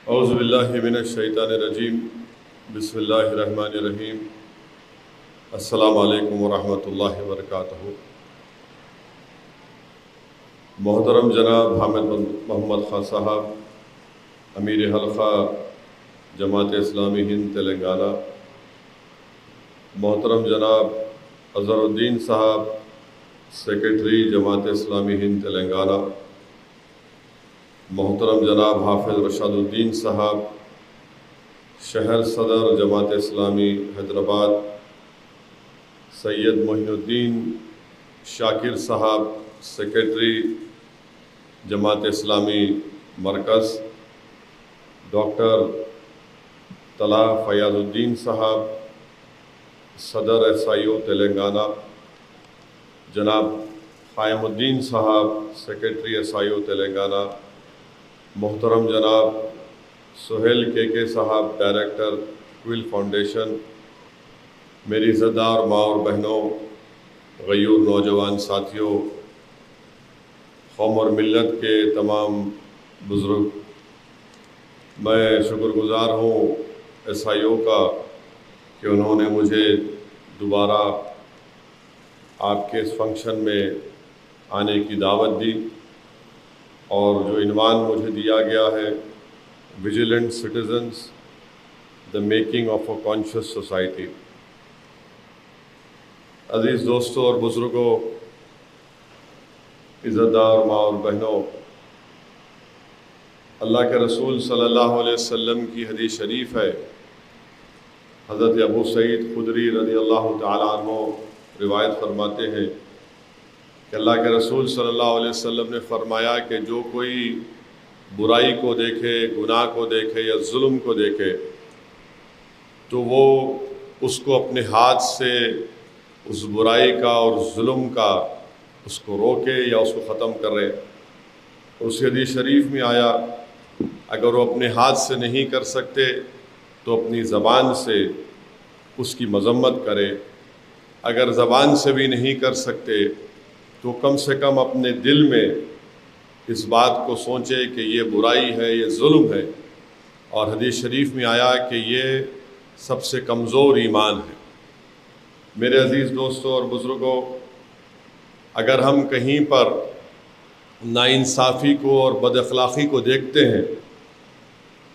اعوذ باللہ من الشیطان الرجیم بسم اللہ الرحمن الرحیم السلام علیکم ورحمۃ اللہ وبرکاتہ۔ محترم جناب حامد محمد خان صاحب، امیر حلقہ جماعت اسلامی ہند تلنگانہ، محترم جناب اظہر الدین صاحب، سیکرٹری جماعت اسلامی ہند تلنگانہ، محترم جناب حافظ رشاد الدین صاحب، شہر صدر جماعت اسلامی حیدرآباد، سید معین الدین شاکر صاحب، سیکرٹری جماعت اسلامی مرکز، ڈاکٹر طلحہ فیاض الدین صاحب، صدر SIO تلنگانہ، جناب قائم الدین صاحب، سیکرٹری SIO تلنگانہ، محترم جناب سہیل کے صاحب، ڈائریکٹر کوئل فاؤنڈیشن، میری عزتدار ماں اور بہنوں، غیور نوجوان ساتھیوں، قوم اور ملت کے تمام بزرگ، میں شکر گزار ہوں SIO کا کہ انہوں نے مجھے دوبارہ آپ کے اس فنکشن میں آنے کی دعوت دی، اور جو عنوان مجھے دیا گیا ہے vigilant citizens, the making of a conscious society. عزیز دوستوں اور بزرگوں، عزتدار ماں اور بہنوں، اللہ کے رسول صلی اللہ علیہ وسلم کی حدیث شریف ہے، حضرت ابو سعید خدری رضی اللہ تعالیٰ عنہ روایت فرماتے ہیں کہ اللہ کے رسول صلی اللہ علیہ وسلم نے فرمایا کہ جو کوئی برائی کو دیکھے، گناہ کو دیکھے یا ظلم کو دیکھے تو وہ اس کو اپنے ہاتھ سے اس برائی کا اور ظلم کا اس کو روکے یا اس کو ختم کرے۔ اس حدیث شریف میں آیا اگر وہ اپنے ہاتھ سے نہیں کر سکتے تو اپنی زبان سے اس کی مذمت کرے، اگر زبان سے بھی نہیں کر سکتے تو کم سے کم اپنے دل میں اس بات کو سوچے کہ یہ برائی ہے، یہ ظلم ہے، اور حدیث شریف میں آیا کہ یہ سب سے کمزور ایمان ہے۔ میرے عزیز دوستوں اور بزرگوں، اگر ہم کہیں پر ناانصافی کو اور بد اخلاقی کو دیکھتے ہیں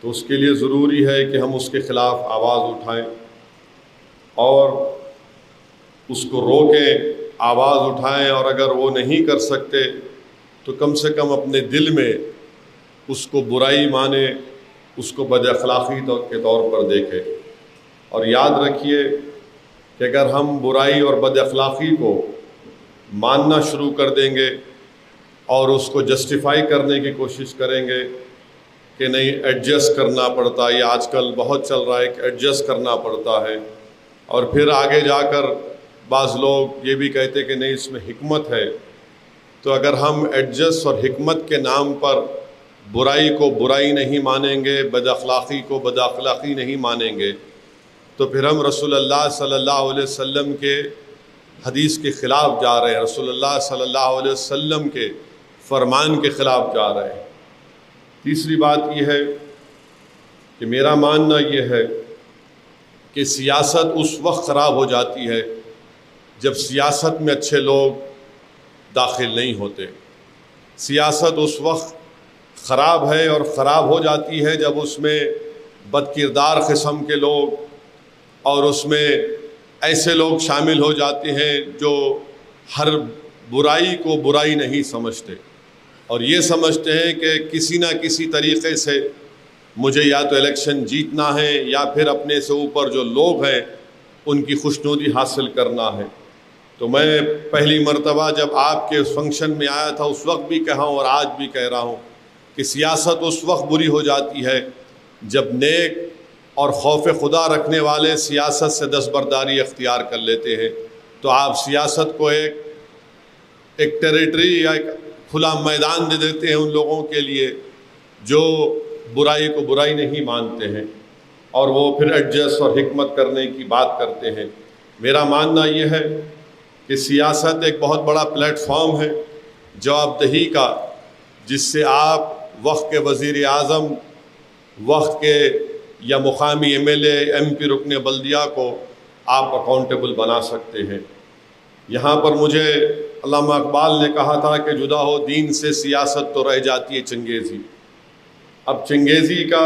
تو اس کے لیے ضروری ہے کہ ہم اس کے خلاف آواز اٹھائیں اور اس کو روکیں، آواز اٹھائیں، اور اگر وہ نہیں کر سکتے تو کم سے کم اپنے دل میں اس کو برائی مانے، اس کو بد اخلاقی کے طور پر دیکھیں۔ اور یاد رکھیے کہ اگر ہم برائی اور بد اخلاقی کو ماننا شروع کر دیں گے اور اس کو جسٹیفائی کرنے کی کوشش کریں گے کہ نہیں ایڈجسٹ کرنا پڑتا، یہ آج کل بہت چل رہا ہے کہ ایڈجسٹ کرنا پڑتا ہے، اور پھر آگے جا کر بعض لوگ یہ بھی کہتے کہ نہیں اس میں حکمت ہے، تو اگر ہم ایڈجسٹ اور حکمت کے نام پر برائی کو برائی نہیں مانیں گے، بد اخلاقی کو بد اخلاقی نہیں مانیں گے، تو پھر ہم رسول اللہ صلی اللہ علیہ وسلم کے حدیث کے خلاف جا رہے ہیں، رسول اللہ صلی اللہ علیہ وسلم کے فرمان کے خلاف جا رہے ہیں۔ تیسری بات یہ ہے کہ میرا ماننا یہ ہے کہ سیاست اس وقت خراب ہو جاتی ہے جب سیاست میں اچھے لوگ داخل نہیں ہوتے۔ سیاست اس وقت خراب ہے اور خراب ہو جاتی ہے جب اس میں بد کردار قسم کے لوگ اور اس میں ایسے لوگ شامل ہو جاتے ہیں جو ہر برائی کو برائی نہیں سمجھتے اور یہ سمجھتے ہیں کہ کسی نہ کسی طریقے سے مجھے یا تو الیکشن جیتنا ہے یا پھر اپنے سے اوپر جو لوگ ہیں ان کی خوشنودی حاصل کرنا ہے۔ تو میں پہلی مرتبہ جب آپ کے اس فنکشن میں آیا تھا اس وقت بھی کہا ہوں اور آج بھی کہہ رہا ہوں کہ سیاست اس وقت بری ہو جاتی ہے جب نیک اور خوف خدا رکھنے والے سیاست سے دستبرداری اختیار کر لیتے ہیں۔ تو آپ سیاست کو ایک ٹیریٹری یا ایک کھلا میدان دے دیتے ہیں ان لوگوں کے لیے جو برائی کو برائی نہیں مانتے ہیں اور وہ پھر ایڈجسٹ اور حکمت کرنے کی بات کرتے ہیں۔ میرا ماننا یہ ہے کہ سیاست ایک بہت بڑا پلیٹ فارم ہے جواب دہی کا، جس سے آپ وقت کے وزیر اعظم وقت کے یا مقامی M L A M P رکن بلدیہ کو آپ اکاؤنٹیبل بنا سکتے ہیں۔ یہاں پر مجھے علامہ اقبال نے کہا تھا کہ جدا ہو دین سے سیاست تو رہ جاتی ہے چنگیزی۔ اب چنگیزی کا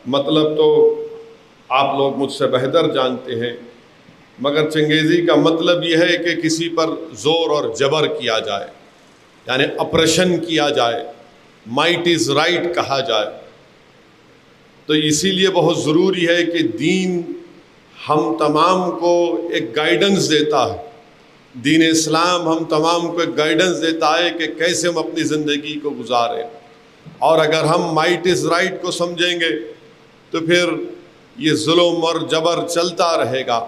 مطلب تو آپ لوگ مجھ سے بہتر جانتے ہیں، مگر چنگیزی کا مطلب یہ ہے کہ کسی پر زور اور جبر کیا جائے، یعنی اپریشن کیا جائے، مائٹ از رائٹ کہا جائے۔ تو اسی لیے بہت ضروری ہے کہ دین ہم تمام کو ایک گائیڈنس دیتا ہے، دین اسلام ہم تمام کو ایک گائیڈنس دیتا ہے کہ کیسے ہم اپنی زندگی کو گزاریں۔ اور اگر ہم مائٹ از رائٹ کو سمجھیں گے تو پھر یہ ظلم اور جبر چلتا رہے گا،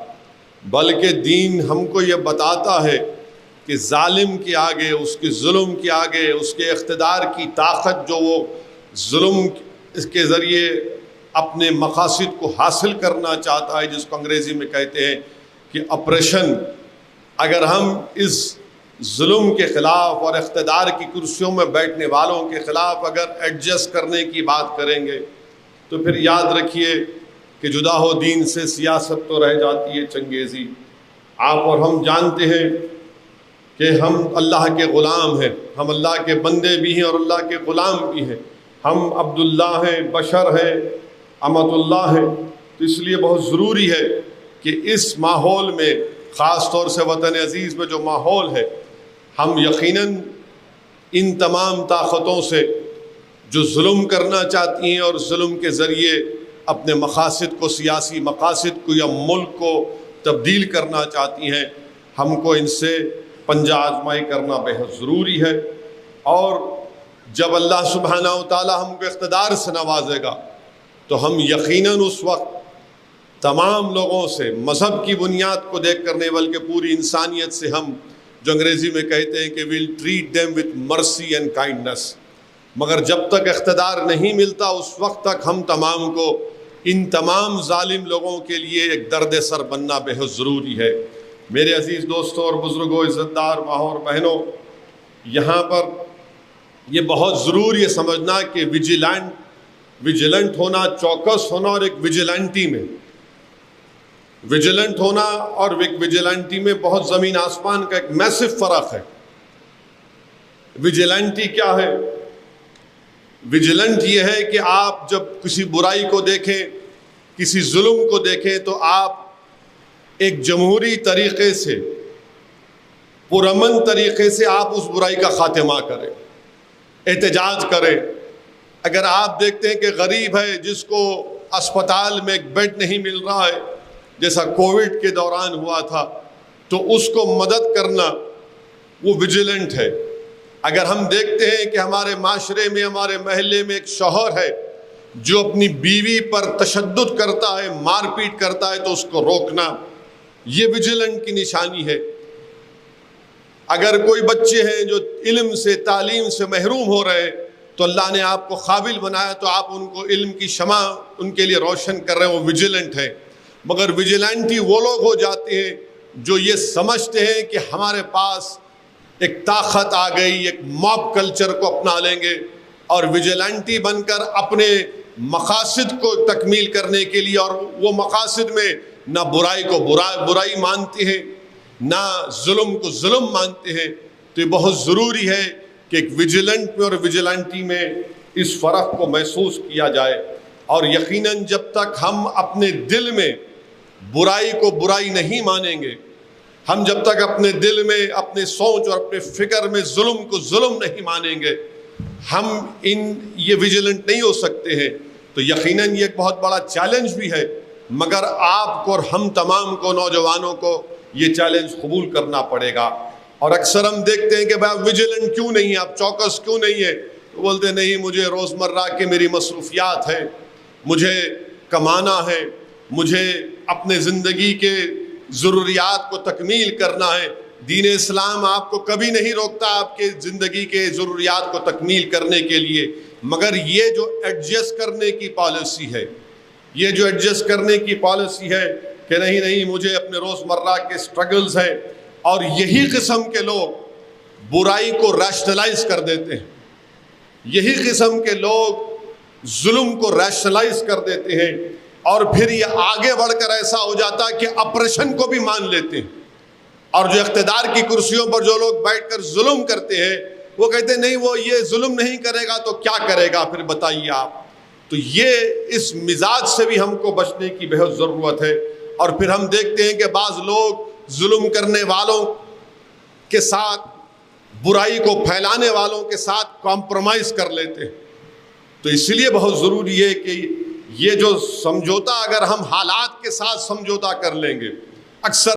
بلکہ دین ہم کو یہ بتاتا ہے کہ ظالم کے آگے، اس کے ظلم کے آگے، اس کے اقتدار کی طاقت جو وہ ظلم اس کے ذریعے اپنے مقاصد کو حاصل کرنا چاہتا ہے، جس کو انگریزی میں کہتے ہیں کہ اپریشن، اگر ہم اس ظلم کے خلاف اور اقتدار کی کرسیوں میں بیٹھنے والوں کے خلاف اگر ایڈجسٹ کرنے کی بات کریں گے تو پھر یاد رکھیے کہ جدا ہو دین سے سیاست تو رہ جاتی ہے چنگیزی۔ آپ اور ہم جانتے ہیں کہ ہم اللہ کے غلام ہیں، ہم اللہ کے بندے بھی ہیں اور اللہ کے غلام بھی ہیں، ہم عبداللہ ہیں، بشر ہیں، امت اللہ ہیں۔ تو اس لیے بہت ضروری ہے کہ اس ماحول میں، خاص طور سے وطن عزیز میں جو ماحول ہے، ہم یقیناً ان تمام طاقتوں سے جو ظلم کرنا چاہتی ہیں اور ظلم کے ذریعے اپنے مقاصد کو، سیاسی مقاصد کو یا ملک کو تبدیل کرنا چاہتی ہیں، ہم کو ان سے پنجہ آزمائی کرنا بہت ضروری ہے۔ اور جب اللہ سبحانہ و تعالی ہم کو اقتدار سے نوازے گا تو ہم یقیناً اس وقت تمام لوگوں سے، مذہب کی بنیاد کو دیکھ کر نہیں بلکہ پوری انسانیت سے، ہم جو انگریزی میں کہتے ہیں کہ we'll treat them with mercy and kindness، مگر جب تک اقتدار نہیں ملتا اس وقت تک ہم تمام کو ان تمام ظالم لوگوں کے لیے ایک درد سر بننا بہت ضروری ہے۔ میرے عزیز دوستوں اور بزرگوں، عزت دار ماں اور بہنوں، یہاں پر یہ بہت ضروری ہے سمجھنا کہ ویجیلنٹ ہونا، چوکس ہونا، اور ایک ویجیلنٹی میں، ویجیلنٹ ہونا اور ویجیلنٹی میں بہت زمین آسمان کا ایک میسو فرق ہے۔ ویجیلنٹی کیا ہے؟ ویجیلنٹ یہ ہے کہ آپ جب کسی برائی کو دیکھیں، کسی ظلم کو دیکھیں تو آپ ایک جمہوری طریقے سے، پرامن طریقے سے آپ اس برائی کا خاتمہ کریں، احتجاج کریں۔ اگر آپ دیکھتے ہیں کہ غریب ہے، جس کو اسپتال میں ایک بیڈ نہیں مل رہا ہے، جیسا کووڈ کے دوران ہوا تھا، تو اس کو مدد کرنا وہ ویجیلنٹ ہے۔ اگر ہم دیکھتے ہیں کہ ہمارے معاشرے میں، ہمارے محلے میں ایک شوہر ہے جو اپنی بیوی پر تشدد کرتا ہے، مار پیٹ کرتا ہے، تو اس کو روکنا، یہ ویجیلنٹ کی نشانی ہے۔ اگر کوئی بچے ہیں جو علم سے، تعلیم سے محروم ہو رہے ہیں، تو اللہ نے آپ کو قابل بنایا تو آپ ان کو علم کی شمع ان کے لیے روشن کر رہے ہیں، وہ ویجیلنٹ ہے۔ مگر ویجیلنٹی وہ لوگ ہو جاتے ہیں جو یہ سمجھتے ہیں کہ ہمارے پاس ایک طاقت آ گئی، ایک موب کلچر کو اپنا لیں گے اور ویجیلنٹی بن کر اپنے مقاصد کو تکمیل کرنے کے لیے، اور وہ مقاصد میں نہ برائی کو برائی مانتے ہیں، نہ ظلم کو ظلم مانتے ہیں۔ تو یہ بہت ضروری ہے کہ ایک ویجیلنٹ میں اور ویجیلنٹی میں اس فرق کو محسوس کیا جائے۔ اور یقیناً جب تک ہم اپنے دل میں برائی کو برائی نہیں مانیں گے، ہم جب تک اپنے دل میں، اپنے سوچ اور اپنے فکر میں ظلم کو ظلم نہیں مانیں گے، ہم یہ ویجیلنٹ نہیں ہو سکتے ہیں۔ تو یقیناً یہ ایک بہت بڑا چیلنج بھی ہے، مگر آپ کو اور ہم تمام کو، نوجوانوں کو، یہ چیلنج قبول کرنا پڑے گا۔ اور اکثر ہم دیکھتے ہیں کہ بھائی آپ ویجیلنٹ کیوں نہیں ہیں، آپ چوکس کیوں نہیں ہیں؟ تو بولتے نہیں، مجھے روزمرہ کے میری مصروفیات ہیں، مجھے کمانا ہے، مجھے اپنے زندگی کے ضروریات کو تکمیل کرنا ہے۔ دین اسلام آپ کو کبھی نہیں روکتا آپ کے زندگی کے ضروریات کو تکمیل کرنے کے لیے، مگر یہ جو ایڈجسٹ کرنے کی پالیسی ہے، یہ جو ایڈجسٹ کرنے کی پالیسی ہے کہ نہیں مجھے اپنے روزمرہ کے سٹرگلز ہیں، اور یہی قسم کے لوگ برائی کو ریشنلائز کر دیتے ہیں، یہی قسم کے لوگ ظلم کو ریشنلائز کر دیتے ہیں، اور پھر یہ آگے بڑھ کر ایسا ہو جاتا ہے کہ اپریشن کو بھی مان لیتے ہیں، اور جو اقتدار کی کرسیوں پر جو لوگ بیٹھ کر ظلم کرتے ہیں وہ کہتے ہیں نہیں، وہ یہ ظلم نہیں کرے گا تو کیا کرے گا پھر بتائیے آپ۔ تو یہ اس مزاج سے بھی ہم کو بچنے کی بہت ضرورت ہے۔ اور پھر ہم دیکھتے ہیں کہ بعض لوگ ظلم کرنے والوں کے ساتھ، برائی کو پھیلانے والوں کے ساتھ کمپرومائز کر لیتے ہیں۔ تو اس لیے بہت ضروری ہے کہ یہ جو سمجھوتا، اگر ہم حالات کے ساتھ سمجھوتا کر لیں گے، اکثر